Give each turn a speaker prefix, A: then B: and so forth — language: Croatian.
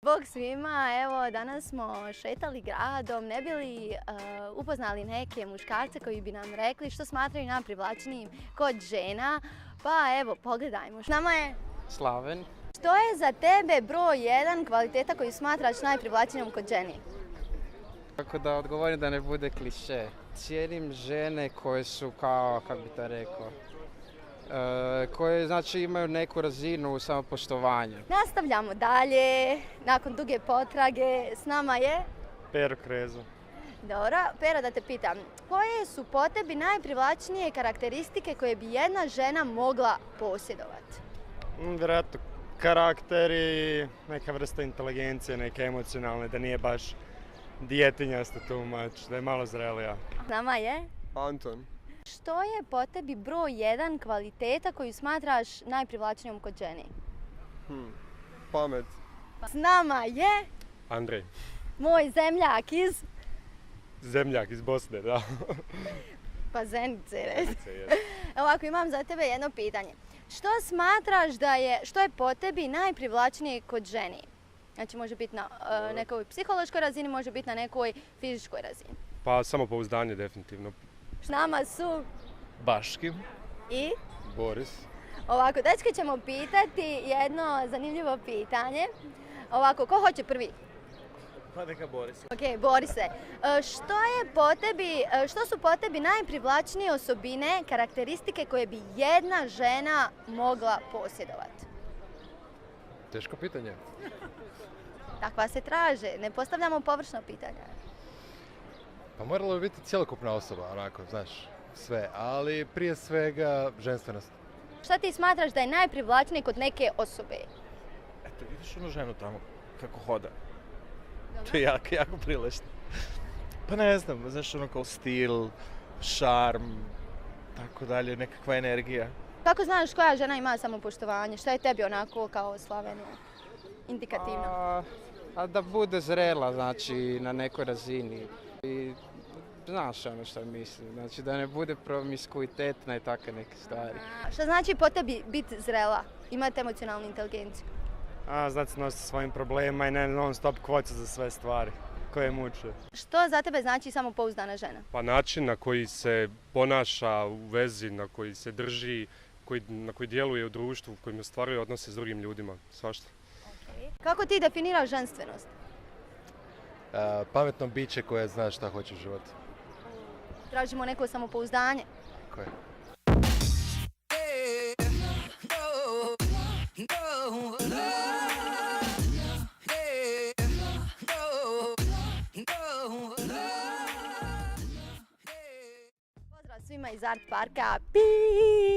A: Bog svima, evo danas smo šetali gradom, ne bi li upoznali neke muškarce koji bi nam rekli što smatraju najprivlačnijim kod žena. Pa evo, pogledajmo. S nama je
B: Slaven.
A: Što je za tebe broj 1 kvaliteta koju smatraš najprivlačnijom kod ženi?
B: Kako da odgovorim da ne bude kliše. Cijenim žene koje su kao, kako bi to rekao, koje znači imaju neku razinu samopoštovanja.
A: Nastavljamo dalje, nakon duge potrage, s nama je...
C: Pero Krezo.
A: Dobro, Pero, da te pitam, koje su po tebi najprivlačnije karakteristike koje bi jedna žena mogla posjedovati?
C: Vjerojatno karakter i neka vrsta inteligencije, neke emocionalne, da nije baš djetinjasta too much, da je malo zrelija.
A: S nama je...
D: Anton.
A: Što je po tebi broj 1 kvaliteta koju smatraš najprivlačnijom kod ženi?
D: Pamet.
A: S nama je
C: Andrej.
A: moj zemljak iz
C: Zemljak iz Bosne, da.
A: pa Zenice. Ovako, imam za tebe jedno pitanje. Što smatraš što je po tebi najprivlačnije kod ženi? Znači, može biti na nekoj psihološkoj razini, može biti na nekoj fizičkoj razini.
C: Pa samopouzdanje definitivno.
A: S nama su
E: Baški.
A: i...
C: Boris.
A: Ovako, dečki ćemo pitati jedno zanimljivo pitanje. Ovako, ko hoće prvi?
E: Pa neka Boris.
A: Ok, Borise. Što su po tebi najprivlačnije osobine, karakteristike koje bi jedna žena mogla posjedovati?
D: Teško pitanje.
A: Takva se traže, ne postavljamo površno pitanja.
D: Pa moralo bi biti cjelokupna osoba, onako, znaš, sve. Ali prije svega ženstvenost.
A: Šta ti smatraš da je najprivlačnije kod neke osobe?
E: Eto, vidiš onu ženu tamo kako hoda. To je jako privlačno. Pa ne znam, znaš, ono kao stil, šarm, tako dalje, nekakva energija.
A: Kako znaš koja žena ima samopoštovanje? Šta je tebi onako kao Slavenu indikativno?
B: A da bude zrela, znači na nekoj razini. I znaš ono što mislim, znači da ne bude promiskuitetna i takve neke stvari.
A: Šta znači po tebi biti zrela? Imati emocionalnu inteligenciju?
C: Znati se nositi sa svojim problemima i ne non stop kvoca za sve stvari koje muče.
A: Što za tebe znači samopouzdana žena?
F: Pa način na koji se ponaša u vezi, na koji se drži, na koji djeluje u društvu, kojim ostvaruje odnose s drugim ljudima, svašta.
A: Kako ti definiraš ženstvenost?
D: Pametno biće koje zna šta hoće u životu.
A: Tražimo neko samopouzdanje.
D: Tako je.
A: Pozdrav svima iz Art Parka. Pi!